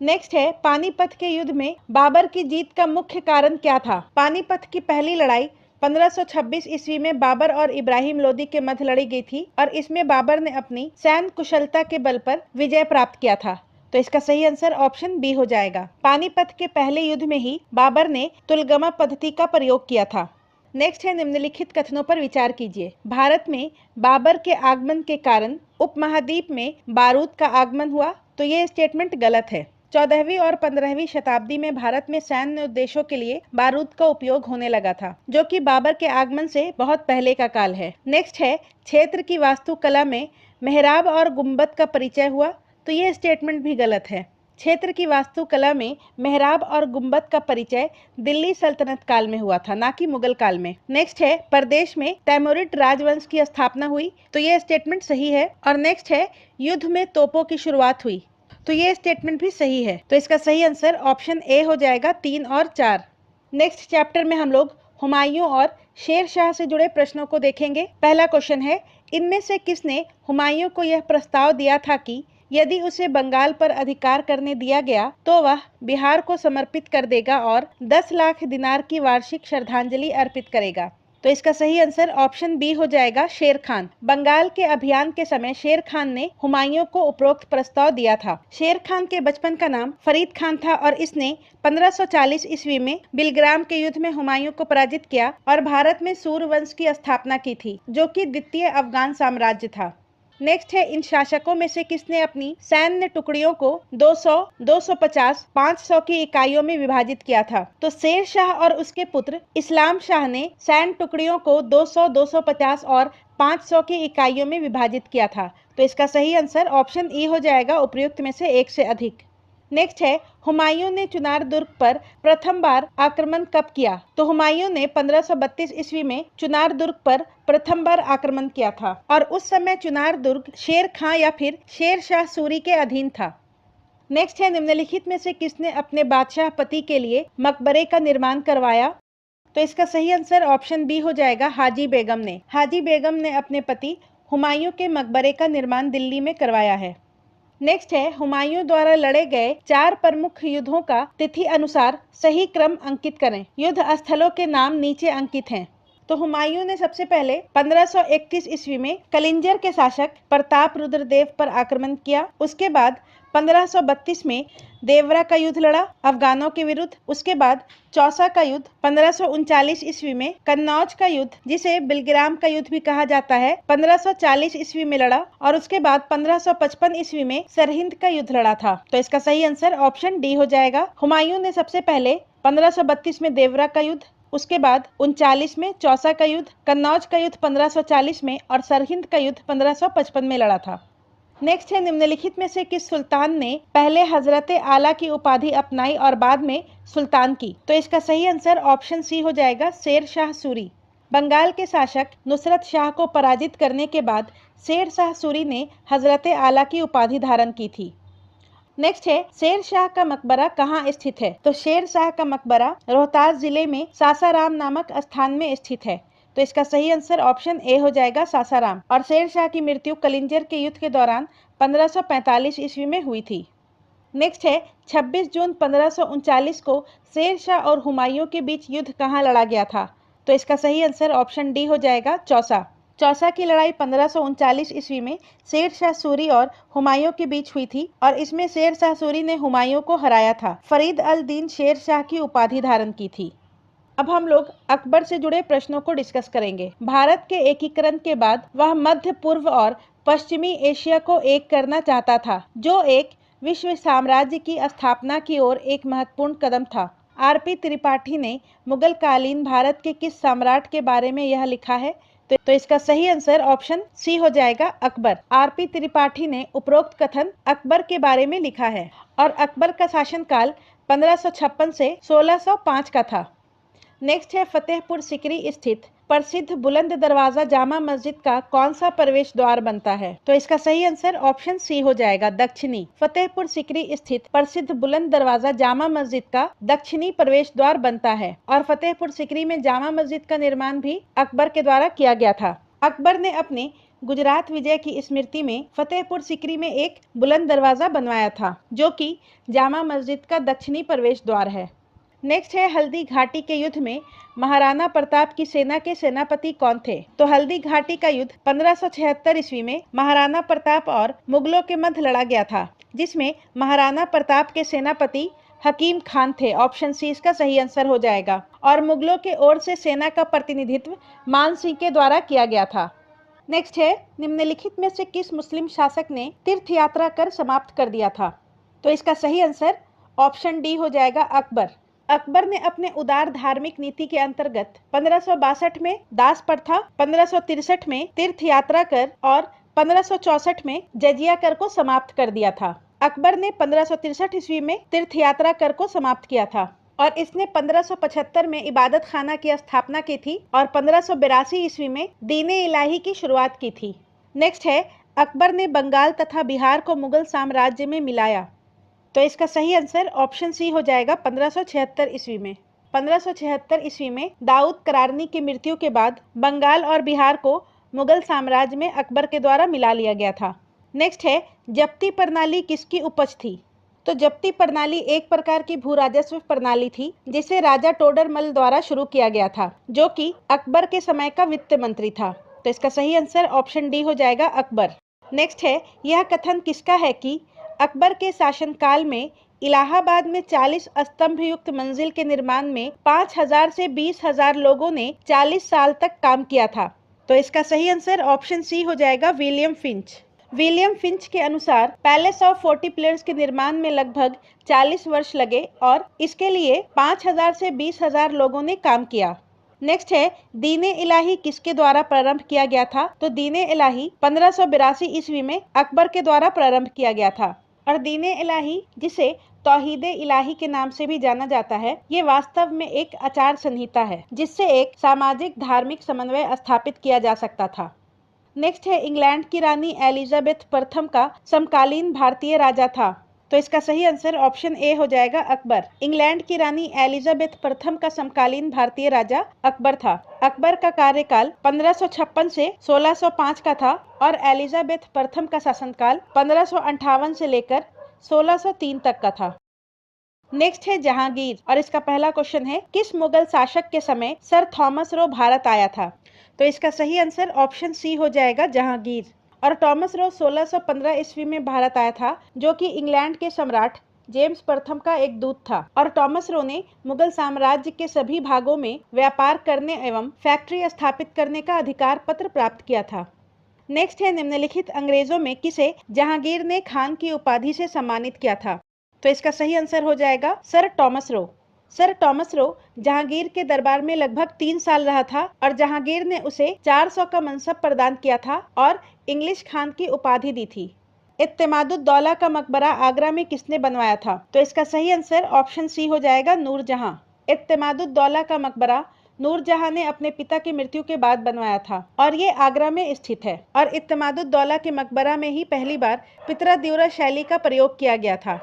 नेक्स्ट है, पानीपत के युद्ध में बाबर की जीत का मुख्य कारण क्या था? पानीपत की पहली लड़ाई 1526 ईस्वी में बाबर और इब्राहिम लोदी के मध्य लड़ी गई थी और इसमें बाबर ने अपनी सैन्य कुशलता के बल पर विजय प्राप्त किया था। तो इसका सही आंसर ऑप्शन बी हो जाएगा। पानीपत के पहले युद्ध में ही बाबर ने तुलगमा पद्धति का प्रयोग किया था। नेक्स्ट है, निम्नलिखित कथनों पर विचार कीजिए। भारत में बाबर के आगमन के कारण उपमहाद्वीप में बारूद का आगमन हुआ। तो ये स्टेटमेंट गलत है। 14वीं और 15वीं शताब्दी में भारत में सैन्य उद्देश्यों के लिए बारूद का उपयोग होने लगा था, जो कि बाबर के आगमन से बहुत पहले का काल है। नेक्स्ट है, क्षेत्र की वास्तुकला में मेहराब और गुंबद का परिचय हुआ। तो ये स्टेटमेंट भी गलत है। क्षेत्र की वास्तुकला में मेहराब और गुंबद का परिचय दिल्ली सल्तनत काल में हुआ था, ना कि मुगल काल में। नेक्स्ट है, प्रदेश में तैमूरिड राजवंश की स्थापना हुई। तो ये स्टेटमेंट सही है। और नेक्स्ट है, युद्ध में तोपों की शुरुआत हुई। तो ये स्टेटमेंट भी सही है। तो इसका सही आंसर ऑप्शन ए हो जाएगा, 3 और 4। नेक्स्ट चैप्टर में हम लोग हुमायूं और शेर शाह से जुड़े प्रश्नों को देखेंगे। पहला क्वेश्चन है, इनमें से किसने हुमायूं को यह प्रस्ताव दिया था कि यदि उसे बंगाल पर अधिकार करने दिया गया तो वह बिहार को समर्पित कर देगा और 10 लाख दिनार की वार्षिक श्रद्धांजलि अर्पित करेगा? तो इसका सही आंसर ऑप्शन बी हो जाएगा, शेर खान। बंगाल के अभियान के समय शेर खान ने हुमायूं को उपरोक्त प्रस्ताव दिया था। शेर खान के बचपन का नाम फरीद खान था और इसने 1540 ईस्वी में बिलग्राम के युद्ध में हुमायूं को पराजित किया और भारत में सूर्यवंश की स्थापना की थी, जो कि द्वितीय अफगान साम्राज्य था। नेक्स्ट है, इन शासकों में से किसने अपनी सैन्य टुकड़ियों को 200, 250, 500 की इकाइयों में विभाजित किया था? तो शेर शाह और उसके पुत्र इस्लाम शाह ने सैन्य टुकड़ियों को 200, 250 और 500 की इकाइयों में विभाजित किया था। तो इसका सही आंसर ऑप्शन ई हो जाएगा, उपयुक्त में से एक से अधिक। नेक्स्ट है, हुमायूं ने चुनार दुर्ग पर प्रथम बार आक्रमण कब किया? तो हुमायूं ने 1532 ईस्वी में चुनार दुर्ग पर प्रथम बार आक्रमण किया था और उस समय चुनार दुर्ग शेर खां या फिर शेर शाह सूरी के अधीन था। नेक्स्ट है, निम्नलिखित में से किसने अपने बादशाह पति के लिए मकबरे का निर्माण करवाया? तो इसका सही आंसर ऑप्शन बी हो जाएगा, हाजी बेगम ने। हाजी बेगम ने अपने पति हुमायूं के मकबरे का निर्माण दिल्ली में करवाया है। नेक्स्ट है, हुमायूं द्वारा लड़े गए 4 प्रमुख युद्धों का तिथि अनुसार सही क्रम अंकित करें। युद्ध स्थलों के नाम नीचे अंकित हैं। तो हुमायूं ने सबसे पहले 1531 ईस्वी में कलिंजर के शासक प्रताप रुद्रदेव पर आक्रमण किया। उसके बाद 1532 में देवरा का युद्ध लड़ा अफगानों के विरुद्ध। उसके बाद चौसा का युद्ध 1539 ईस्वी में, कन्नौज का युद्ध जिसे बिलग्राम का युद्ध भी कहा जाता है 1540 ईस्वी में लड़ा, और उसके बाद 1555 ईस्वी में सरहिंद का युद्ध लड़ा था। तो इसका सही आंसर ऑप्शन डी हो जाएगा। हुमायूं ने सबसे पहले 1532 में देवरा का युद्ध, उसके बाद 39 में चौसा का युद्ध, कन्नौज का युद्ध 1540 में और सरहिंद का युद्ध 1555 में लड़ा था। नेक्स्ट है, निम्नलिखित में से किस सुल्तान ने पहले हजरत आला की उपाधि अपनाई और बाद में सुल्तान की? तो इसका सही आंसर ऑप्शन सी हो जाएगा, शेर शाह सूरी। बंगाल के शासक नुसरत शाह को पराजित करने के बाद शेर शाह सूरी ने हजरत आला की उपाधि धारण की थी। नेक्स्ट है, शेर शाह का मकबरा कहाँ स्थित है? तो शेर शाह का मकबरा रोहतास जिले में सासाराम नामक स्थान में स्थित है। तो इसका सही आंसर ऑप्शन ए हो जाएगा, सासाराम। और शेर शाह की मृत्यु कलिंजर के युद्ध के दौरान 1545 ईस्वी में हुई थी। नेक्स्ट है, 26 जून 1539 को शेर शाह और हुमायूं के बीच युद्ध कहाँ लड़ा गया था? तो इसका सही आंसर ऑप्शन डी हो जाएगा, चौसा। चौसा की लड़ाई 1539 ईस्वी में शेर शाह सूरी और हुमायूं के बीच हुई थी और इसमें शेर शाह सूरी ने हुमायूं को हराया था। फरीद अल दीन शेर शाह की उपाधि धारण की थी। अब हम लोग अकबर से जुड़े प्रश्नों को डिस्कस करेंगे। भारत के एकीकरण के बाद वह मध्य पूर्व और पश्चिमी एशिया को एक करना चाहता था, जो एक विश्व साम्राज्य की स्थापना की ओर एक महत्वपूर्ण कदम था। आरपी त्रिपाठी ने मुगल कालीन भारत के किस सम्राट के बारे में यह लिखा है? तो इसका सही आंसर ऑप्शन सी हो जाएगा, अकबर। आरपी त्रिपाठी ने उपरोक्त कथन अकबर के बारे में लिखा है और अकबर का शासनकाल 1556 से 1605 का था। नेक्स्ट है, फतेहपुर सिकरी स्थित प्रसिद्ध बुलंद दरवाजा जामा मस्जिद का कौन सा प्रवेश द्वार बनता है? तो इसका सही आंसर ऑप्शन सी हो जाएगा, दक्षिणी। फतेहपुर सिकरी स्थित प्रसिद्ध बुलंद दरवाजा जामा मस्जिद का दक्षिणी प्रवेश द्वार बनता है और फतेहपुर सिकरी में जामा मस्जिद का निर्माण भी अकबर के द्वारा किया गया था। अकबर ने अपने गुजरात विजय की स्मृति में फतेहपुर सिकरी में एक बुलंद दरवाजा बनवाया था, जो कि जामा मस्जिद का दक्षिणी प्रवेश द्वार है। नेक्स्ट है, हल्दी घाटी के युद्ध में महाराणा प्रताप की सेना के सेनापति कौन थे? तो हल्दी घाटी का युद्ध 1576 ईस्वी में महाराणा प्रताप और मुगलों के मध्य लड़ा गया था, जिसमें महाराणा प्रताप के सेनापति हकीम खान थे। ऑप्शन सी इसका सही आंसर हो जाएगा। और मुगलों के ओर से सेना का प्रतिनिधित्व मान सिंह के द्वारा किया गया था। नेक्स्ट है, निम्नलिखित में से किस मुस्लिम शासक ने तीर्थ यात्रा कर समाप्त कर दिया था? तो इसका सही आंसर ऑप्शन डी हो जाएगा, अकबर। अकबर ने अपने उदार धार्मिक नीति के अंतर्गत 1562 में दास प्रथा, 1563 में तीर्थ यात्रा कर और 1564 में जजिया कर को समाप्त कर दिया था। अकबर ने 1563 ईस्वी में तीर्थ यात्रा कर को समाप्त किया था और इसने 1575 में इबादत खाना की स्थापना की थी और 1582 ईस्वी में दीने इलाही की शुरुआत की थी। नेक्स्ट है, अकबर ने बंगाल तथा बिहार को मुगल साम्राज्य में मिलाया। तो इसका सही आंसर ऑप्शन सी हो जाएगा, 1576 ईस्वी में। 1576 ईस्वी में दाऊद करारनी की मृत्यु के बाद बंगाल और बिहार को मुगल साम्राज्य में अकबर के द्वारा मिला लिया गया था। नेक्स्ट है, जब्ती प्रणाली किसकी उपज थी? तो जब्ती प्रणाली एक प्रकार की भू राजस्व प्रणाली थी जिसे राजा टोडरमल द्वारा शुरू किया गया था, जो कि अकबर के समय का वित्त मंत्री था। तो इसका सही आंसर ऑप्शन डी हो जाएगा, अकबर। नेक्स्ट है, यह कथन किसका है कि अकबर के शासनकाल में इलाहाबाद में 40 स्तंभ युक्त मंजिल के निर्माण में 5000 से 20,000 लोगों ने 40 साल तक काम किया था? तो इसका सही आंसर ऑप्शन सी हो जाएगा, विलियम फिंच। विलियम फिंच के अनुसार पैलेस ऑफ 40 पिलर्स के निर्माण में लगभग 40 वर्ष लगे और इसके लिए 5000 से 20,000 लोगों ने काम किया। नेक्स्ट है, दीने इलाही किसके द्वारा प्रारंभ किया गया था? तो दीने इलाही 1582 ईस्वी में अकबर के द्वारा प्रारंभ किया गया था और दीने इलाही, जिसे तौहीदे इलाही के नाम से भी जाना जाता है, ये वास्तव में एक आचार संहिता है जिससे एक सामाजिक धार्मिक समन्वय स्थापित किया जा सकता था। नेक्स्ट है, इंग्लैंड की रानी एलिजाबेथ प्रथम का समकालीन भारतीय राजा था? तो इसका सही आंसर ऑप्शन ए हो जाएगा, अकबर। इंग्लैंड की रानी एलिजाबेथ प्रथम का समकालीन भारतीय राजा अकबर था। अकबर का कार्यकाल 1556 से 1605 का था और एलिजाबेथ प्रथम का शासनकाल 1558 से लेकर 1603 तक का था। नेक्स्ट है, जहांगीर, और इसका पहला क्वेश्चन है, किस मुगल शासक के समय सर थॉमस रो भारत आया था? तो इसका सही आंसर ऑप्शन सी हो जाएगा, जहांगीर। और टॉमस रो 1615 ईस्वी में भारत आया था, जो कि इंग्लैंड के सम्राट जेम्स प्रथम का एक दूत था। और टॉमस रो ने मुगल साम्राज्य के सभी भागों में व्यापार करने एवं फैक्ट्री स्थापित करने का अधिकार पत्र प्राप्त किया था। नेक्स्ट है, निम्नलिखित अंग्रेजों में किसे जहांगीर ने खान की उपाधि से सम्मानित किया था? तो इसका सही आंसर हो जाएगा sir Thomas Roe. Sir Thomas Roe Jahangir के दरबार में लगभग 3 साल रहा था और जहांगीर ने उसे 400 का मनसब प्रदान किया था और इंग्लिश खान की उपाधि दी थी। इत्तेमादुद्दौला का मकबरा आगरा में किसने बनवाया था? तो इसका सही आंसर ऑप्शन सी हो जाएगा नूरजहां। इत्तेमादुद्दौला का मकबरा नूरजहां ने अपने पिता की मृत्यु के बाद बनवाया था और ये आगरा में स्थित है। और इत्तेमादुद्दौला के मकबरा में ही पहली बार पितराड्यूरा शैली का प्रयोग किया गया था।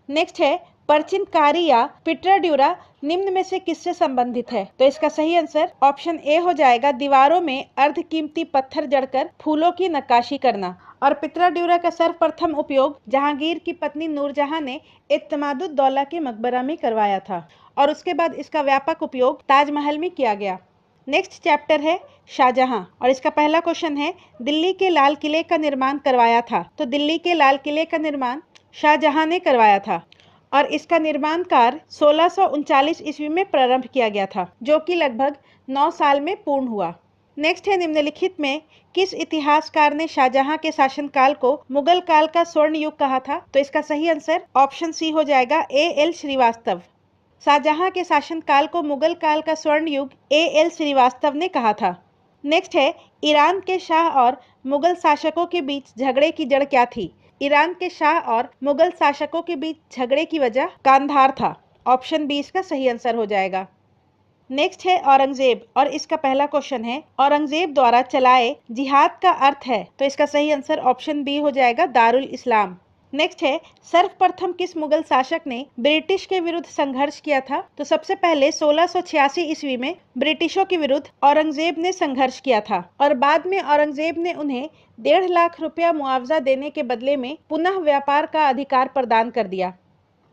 नेक्स्ट है, परचिनकारी या पिटराड्यूरा निम्न में से किससे संबंधित है? तो इसका सही आंसर ऑप्शन ए हो जाएगा दीवारों में अर्धकीमती पत्थर जड़कर फूलों की नक्काशी करना। और पितराड्यूरा का सर्वप्रथम उपयोग जहांगीर की पत्नी नूरजहां ने इत्तेमादुद्दौला के मकबरा में करवाया था और उसके बाद इसका व्यापक उपयोग ताजमहल में किया गया। नेक्स्ट चैप्टर है शाहजहां और इसका पहला क्वेश्चन है, दिल्ली के लाल किले का निर्माण करवाया था? तो दिल्ली के लाल किले का निर्माण शाहजहां ने करवाया था और इसका निर्माण कार्य 1639 ईस्वी में प्रारंभ किया गया था, जो कि लगभग 9 साल में पूर्ण हुआ। नेक्स्ट है, निम्नलिखित में किस इतिहासकार ने शाहजहां के शासनकाल को मुगल काल का स्वर्ण युग कहा था? तो इसका सही आंसर ऑप्शन सी हो जाएगा A.L. श्रीवास्तव। शाहजहां के शासनकाल को मुगल काल का स्वर्ण युग A.L. श्रीवास्तव ने कहा था। नेक्स्ट है, ईरान के शाह और मुगल शासकों के बीच झगड़े की जड़ क्या थी? ईरान के शाह और मुगल शासकों के बीच झगड़े की वजह कांधार था। ऑप्शन बी इसका सही आंसर हो जाएगा। नेक्स्ट है औरंगजेब और इसका पहला क्वेश्चन है, औरंगजेब द्वारा चलाए जिहाद का अर्थ है? तो इसका सही आंसर ऑप्शन बी हो जाएगा दारुल इस्लाम। नेक्स्ट है, सर्वप्रथम किस मुगल शासक ने ब्रिटिश के विरुद्ध संघर्ष किया था? तो सबसे पहले 1686 ईस्वी में ब्रिटिशों के विरुद्ध औरंगजेब ने संघर्ष किया था और बाद में औरंगजेब ने उन्हें 1.5 लाख रुपया मुआवजा देने के बदले में पुनः व्यापार का अधिकार प्रदान कर दिया।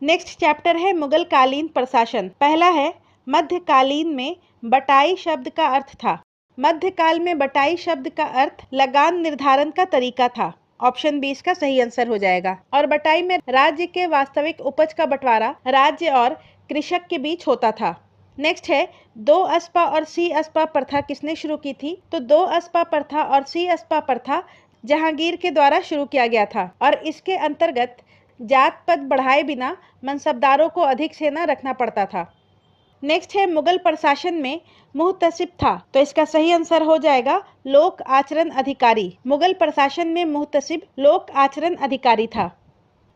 नेक्स्ट चैप्टर है मुगल कालीन प्रशासन। पहला है, मध्यकालीन में बटाई शब्द का अर्थ था? मध्यकाल में बटाई शब्द का अर्थ लगान निर्धारण का तरीका था। ऑप्शन बी इसका सही आंसर हो जाएगा। और बटाई में राज्य के वास्तविक उपज का बंटवारा राज्य और कृषक के बीच होता था। नेक्स्ट है, 2 अस्पा और सी अस्पा प्रथा किसने शुरू की थी? तो 2 अस्पा प्रथा और सी अस्पा प्रथा जहांगीर के द्वारा शुरू किया गया था और इसके अंतर्गत जात पद बढ़ाए बिना मनसबदारों को अधिक सेना रखना पड़ता था। नेक्स्ट है, मुगल प्रशासन में मुहतसिब था? तो इसका सही आंसर हो जाएगा लोक आचरण अधिकारी। मुगल प्रशासन में मुहतसिब लोक आचरण अधिकारी था।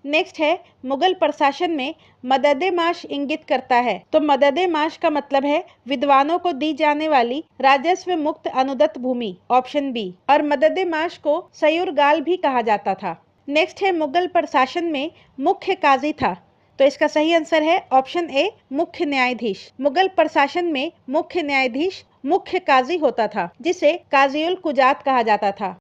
नेक्स्ट है, मुगल प्रशासन में मददे माश इंगित करता है? तो मददे माश का मतलब है विद्वानों को दी जाने वाली राजस्व मुक्त अनुदत्त भूमि। Option B. और मददे माश को सयूरगाल भी कहा जाता था। नेक्स्ट है, मुगल प्रशासन में मुख्य काजी था? तो इसका सही आंसर है ऑप्शन ए मुख्य न्यायाधीश। मुगल प्रशासन में मुख्य न्यायाधीश मुख्य काजी होता था, जिसे काजीउल कुजात कहा जाता था।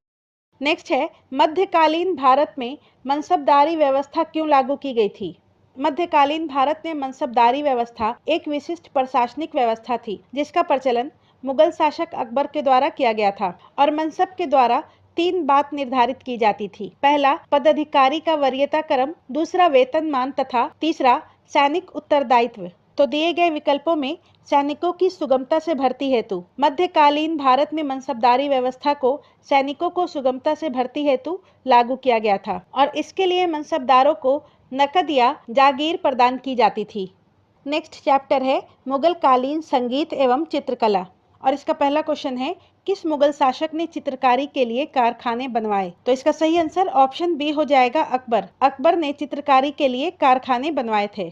नेक्स्ट है, मध्यकालीन भारत में मनसबदारी व्यवस्था क्यों लागू की गई थी? मध्यकालीन भारत में मनसबदारी व्यवस्था एक विशिष्ट प्रशासनिक व्यवस्था थी, जिसका प्रचलन मुगल शासक अकबर के द्वारा किया गया था और मनसब के द्वारा 3 बात निर्धारित की जाती थी। पहला, पदाधिकारी का वरीयता क्रम, दूसरा वेतनमान तथा तीसरा सैनिक उत्तरदायित्व। तो दिए गए विकल्पों में सैनिकों की सुगमता से भर्ती हेतु मध्यकालीन भारत में मनसबदारी व्यवस्था को सैनिकों को सुगमता से भर्ती हेतु लागू किया गया था और इसके लिए मनसबदारों को नकद या जागीर प्रदान की जाती थी। नेक्स्ट चैप्टर है मुगल कालीन संगीत एवं चित्रकला और इसका पहला क्वेश्चन है, किस मुगल शासक ने चित्रकारी के लिए कारखाने बनवाए? तो इसका सही आंसर ऑप्शन बी हो जाएगा अकबर। अकबर ने चित्रकारी के लिए कारखाने बनवाए थे।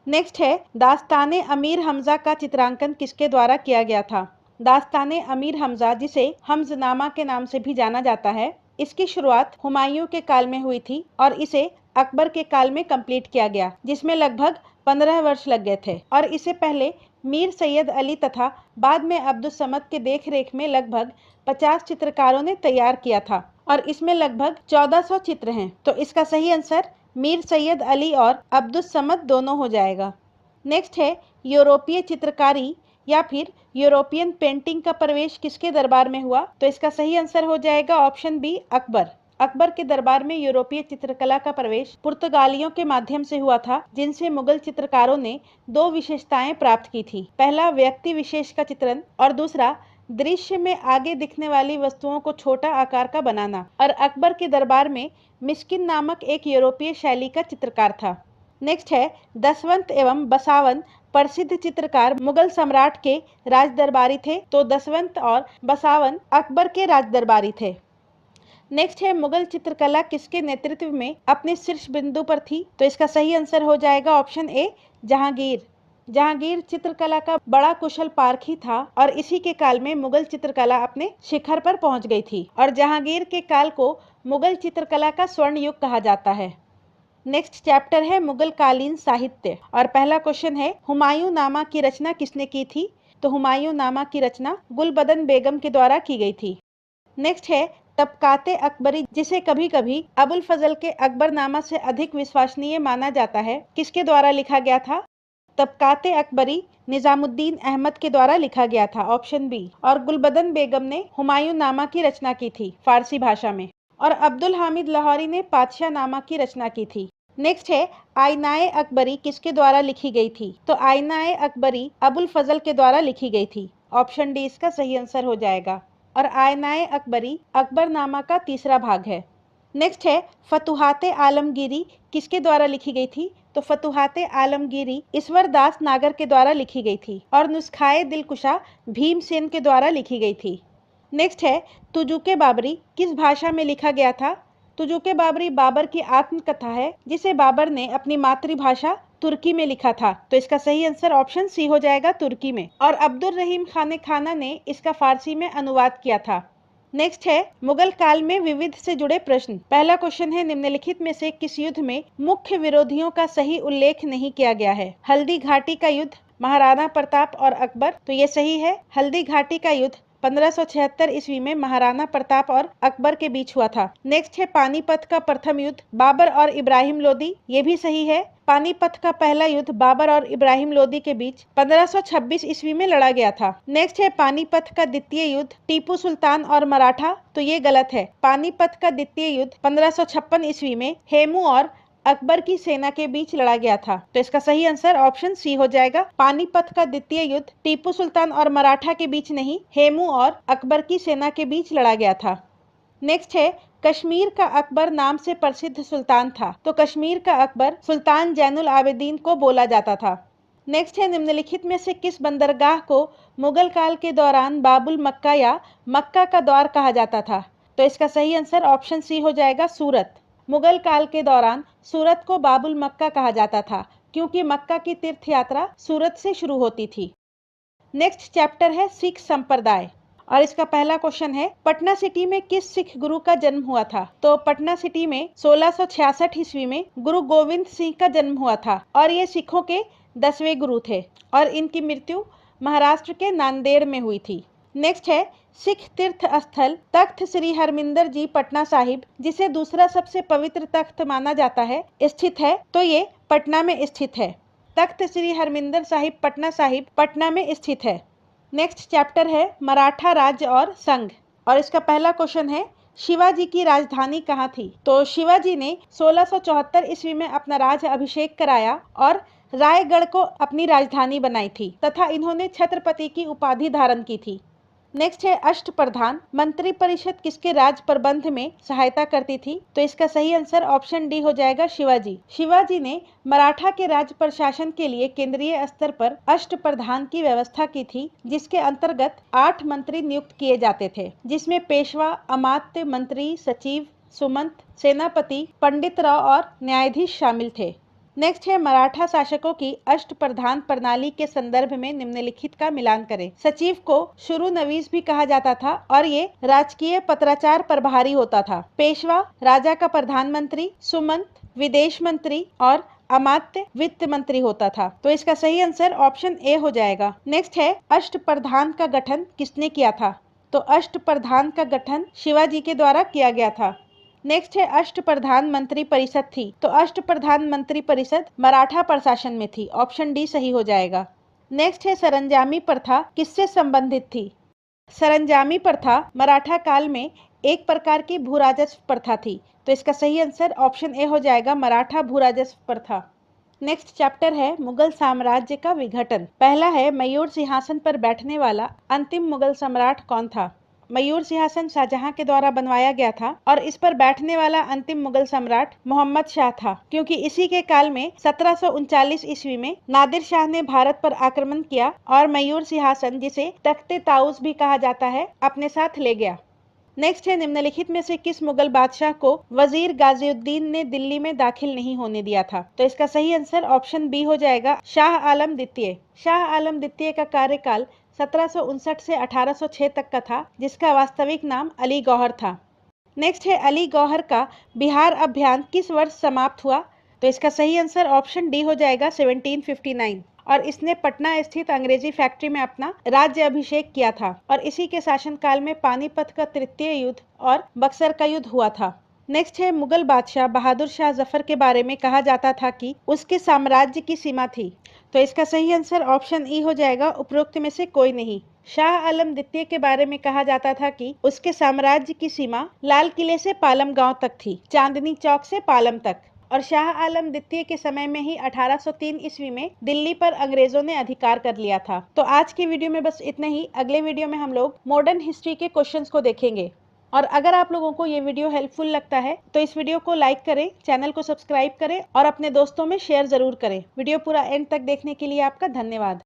नेक्स्ट है, दास्ताने अमीर हमजा का चित्रांकन किसके द्वारा किया गया था? दास्ताने अमीर हमजा, जिसे हमजनामा के नाम से भी जाना जाता है, इसकी शुरुआत हुमायूं के काल में हुई थी और इसे अकबर के काल में कंप्लीट किया गया, जिसमें लगभग 15 वर्ष लग गए थे और इसे पहले मीर सैयद अली तथा बाद में अब्दुस समद के देखरेख में लगभग 50 चित्रकारों ने तैयार किया था और इसमें लगभग 1400 चित्र हैं। तो इसका सही आंसर मीर सैयद अली और अब्दुस समद दोनों हो जाएगा। नेक्स्ट है, यूरोपीय चित्रकारी या फिर यूरोपियन पेंटिंग का प्रवेश किसके दरबार में हुआ? तो इसका सही आंसर हो जाएगा ऑप्शन बी, अकबर। अकबर के दरबार में यूरोपीय चित्रकला का प्रवेश पुर्तगालियों के माध्यम से हुआ था, जिनसे मुगल चित्रकारों ने दो विशेषताएं प्राप्त की थी। पहला, व्यक्ति विशेष का चित्रण, और दूसरा, दृश्य में आगे दिखने वाली वस्तुओं को छोटा आकार का बनाना। और अकबर के दरबार में मिस्किन नामक एक यूरोपीय शैली का चित्रकार था। नेक्स्ट है, दसवंत एवं बसावन प्रसिद्ध चित्रकार मुगल सम्राट के राज दरबारी थे। तो दसवंत और बसावन अकबर के राज दरबारी थे। नेक्स्ट है, मुगल चित्रकला किसके नेतृत्व में अपने शीर्ष बिंदु पर थी? तो इसका सही आंसर हो जाएगा ऑप्शन ए, जहांगीर। जहांगीर चित्रकला का बड़ा कुशल पारखी था और इसी के काल में मुगल चित्रकला अपने शिखर पर पहुंच गई थी और जहांगीर के काल को मुगल चित्रकला का स्वर्ण युग कहा जाता है। नेक्स्ट चैप्टर है मुगल कालीन साहित्य और पहला क्वेश्चन है, हुमायूं नामा की रचना किसने की थी? तो हुमायूं नामा की रचना गुलबदन बेगम के द्वारा की गई थी। नेक्स्ट है, तबकाते अकबरी, जिसे कभी कभी अबुल फजल के अकबरनामा से अधिक विश्वसनीय माना जाता है, किसके द्वारा लिखा गया था? तबकाते अकबरी निजामुद्दीन अहमद के द्वारा लिखा गया था, ऑप्शन बी। और गुलबदन बेगम ने हुमायूं नामा की रचना की थी फारसी भाषा में, और अब्दुल हामिद लाहौरी ने पातशाह नामा की रचना की थी। नेक्स्ट है, आईनाए अकबरी किसके द्वारा लिखी गई थी? तो आईनाए अकबरी अबुल फजल के द्वारा लिखी गई थी, ऑप्शन डी इसका सही आंसर हो जाएगा। और आईनाए अकबरी अकबरनामा का तीसरा भाग है। नेक्स्ट है, फतुहाते आलमगीरी किसके द्वारा लिखी गई थी? तो फतुहाते आलमगीरी ईश्वर दास नागर के द्वारा लिखी गई थी और नुस्खाए दिलकुशा भीमसेन के द्वारा लिखी गई थी। नेक्स्ट है, तुजुके बाबरी किस भाषा में लिखा गया था? तुजुके बाबरी बाबर की आत्मकथा है, जिसे बाबर ने अपनी मातृभाषा तुर्की में लिखा था। तो इसका सही आंसर ऑप्शन सी हो जाएगा, तुर्की में। और अब्दुल रहीम खान खाना ने इसका फारसी में अनुवाद किया था। नेक्स्ट है, मुगल काल में विविध से जुड़े प्रश्न। पहला क्वेश्चन है, निम्नलिखित में से किस युद्ध में मुख्य विरोधियों का सही उल्लेख नहीं किया गया है? हल्दी घाटी का युद्ध, महाराणा प्रताप और अकबर। तो ये सही है। हल्दी घाटी का युद्ध 1576 ईस्वी में महाराणा प्रताप और अकबर के बीच हुआ था। नेक्स्ट है, पानीपत का प्रथम युद्ध, बाबर और इब्राहिम लोदी। ये भी सही है। पानीपत का पहला युद्ध बाबर और इब्राहिम लोदी के बीच 1526 ईस्वी में लड़ा गया था। नेक्स्ट है, पानीपत का द्वितीय युद्ध, टीपू सुल्तान और मराठा। तो ये गलत है। पानीपत का द्वितीय युद्ध 1556 ईस्वी में हेमू और अकबर की सेना के बीच लड़ा गया था। तो इसका सही आंसर ऑप्शन सी हो जाएगा। पानीपत का द्वितीय युद्ध टीपू सुल्तान और मराठा के बीच नहीं, हेमू और अकबर की सेना के बीच लड़ा गया था। नेक्स्ट है, कश्मीर का अकबर नाम से प्रसिद्ध सुल्तान था। तो कश्मीर का अकबर सुल्तान जैनुल आबिदीन को बोला जाता था। नेक्स्ट है, निम्नलिखित में से किस बंदरगाह को मुगल काल के दौरान बाबुल मक्का या मक्का का द्वार कहा जाता था? तो इसका सही आंसर ऑप्शन सी हो जाएगा, सूरत। मुगल काल के दौरान सूरत को बाबुल मक्का कहा जाता था, क्योंकि मक्का की तीर्थ यात्रा सूरत से शुरू होती थी। नेक्स्ट चैप्टर है सिख संप्रदाय और इसका पहला क्वेश्चन है, पटना सिटी में किस सिख गुरु का जन्म हुआ था? तो पटना सिटी में 1666 ईस्वी में गुरु गोविंद सिंह का जन्म हुआ था और ये सिखों के 10वें गुरु थे और इनकी मृत्यु महाराष्ट्र के नांदेड़ में हुई थी। नेक्स्ट है, सिख तीर्थ स्थल तख्त श्री हरमिंदर जी पटना साहिब, जिसे दूसरा सबसे पवित्र तख्त माना जाता है, स्थित है। तो ये पटना में स्थित है। तख्त श्री हरमिंदर साहिब पटना में स्थित है। नेक्स्ट चैप्टर है मराठा राज्य और संघ और इसका पहला क्वेश्चन है, शिवाजी की राजधानी कहाँ थी? तो शिवाजी ने 1674 ईस्वी में अपना राज अभिषेक कराया और रायगढ़ को अपनी राजधानी बनाई थी तथा इन्होंने छत्रपति की उपाधि धारण की थी। नेक्स्ट है, अष्टप्रधान मंत्री परिषद किसके राज प्रबंध में सहायता करती थी? तो इसका सही आंसर ऑप्शन डी हो जाएगा, शिवाजी। शिवाजी ने मराठा के राज प्रशासन के लिए केंद्रीय स्तर पर अष्टप्रधान की व्यवस्था की थी, जिसके अंतर्गत 8 मंत्री नियुक्त किए जाते थे, जिसमें पेशवा, अमात्य, मंत्री, सचिव, सुमंत, सेनापति, पंडित राव और न्यायाधीश शामिल थे। नेक्स्ट है, मराठा शासकों की अष्टप्रधान प्रणाली के संदर्भ में निम्नलिखित का मिलान करें। सचिव को शुरू नवीस भी कहा जाता था और ये राजकीय पत्राचार प्रभारी होता था। पेशवा राजा का प्रधानमंत्री, सुमंत विदेश मंत्री और अमात्य वित्त मंत्री होता था। तो इसका सही आंसर ऑप्शन ए हो जाएगा। नेक्स्ट है, अष्टप्रधान का गठन किसने किया था? तो अष्टप्रधान का गठन शिवाजी के द्वारा किया गया था। नेक्स्ट है, अष्टप्रधान मंत्री परिषद थी। तो अष्टप्रधान मंत्री परिषद मराठा प्रशासन में थी, ऑप्शन डी सही हो जाएगा। नेक्स्ट है सरंजामी प्रथा किससे संबंधित थी? सरंजामी प्रथा मराठा काल में एक प्रकार की भूराजस्व प्रथा थी। तो इसका सही आंसर ऑप्शन ए हो जाएगा, मराठा भूराजस्व प्रथा। नेक्स्ट चैप्टर है मुगल साम्राज्य का विघटन। पहला है मयूर सिंहासन पर बैठने वाला अंतिम मुगल सम्राट कौन था? मयूर सिंहासन शाहजहां के द्वारा बनवाया गया था और इस पर बैठने वाला अंतिम मुगल सम्राट मोहम्मद शाह था, क्योंकि इसी के काल में 1739 ईस्वी में नादिर शाह ने भारत पर आक्रमण किया और मयूर सिंहासन, जिसे तख्ते ताउस भी कहा जाता है, अपने साथ ले गया। नेक्स्ट है निम्नलिखित में से किस मुगल बादशाह को वजीर गाजिउद्दीन ने दिल्ली में दाखिल नहीं होने दिया था? तो इसका सही आंसर ऑप्शन बी हो जाएगा, शाह आलम द्वितीय। शाह आलम द्वितीय का कार्यकाल 1759 से 1806 तक का था, जिसका वास्तविक नाम अली गौहर था। नेक्स्ट है अली गौहर का बिहार अभियान किस वर्ष समाप्त हुआ? तो इसका सही आंसर ऑप्शन डी हो जाएगा, 1759। और इसने पटना स्थित अंग्रेजी फैक्ट्री में अपना राज्य अभिषेक किया था और इसी के शासनकाल में पानीपत का तृतीय युद्ध और बक्सर का युद्ध हुआ था। नेक्स्ट है मुगल बादशाह बहादुर शाह जफर के बारे में कहा जाता था कि उसके साम्राज्य की सीमा थी। तो इसका सही आंसर ऑप्शन ई हो जाएगा, उपरोक्त में से कोई नहीं। शाह आलम द्वितीय के बारे में कहा जाता था कि उसके साम्राज्य की सीमा लाल किले से पालम गांव तक थी, चांदनी चौक से पालम तक। और शाह आलम द्वितीय के समय में ही 1803 ईस्वी में दिल्ली पर अंग्रेजों ने अधिकार कर लिया था। तो आज की वीडियो में बस इतना ही। अगले वीडियो में हम लोग मॉडर्न हिस्ट्री के क्वेश्चंस को देखेंगे। और अगर आप लोगों को ये वीडियो हेल्पफुल लगता है तो इस वीडियो को लाइक करें, चैनल को सब्सक्राइब करें और अपने दोस्तों में शेयर जरूर करें। वीडियो पूरा एंड तक देखने के लिए आपका धन्यवाद।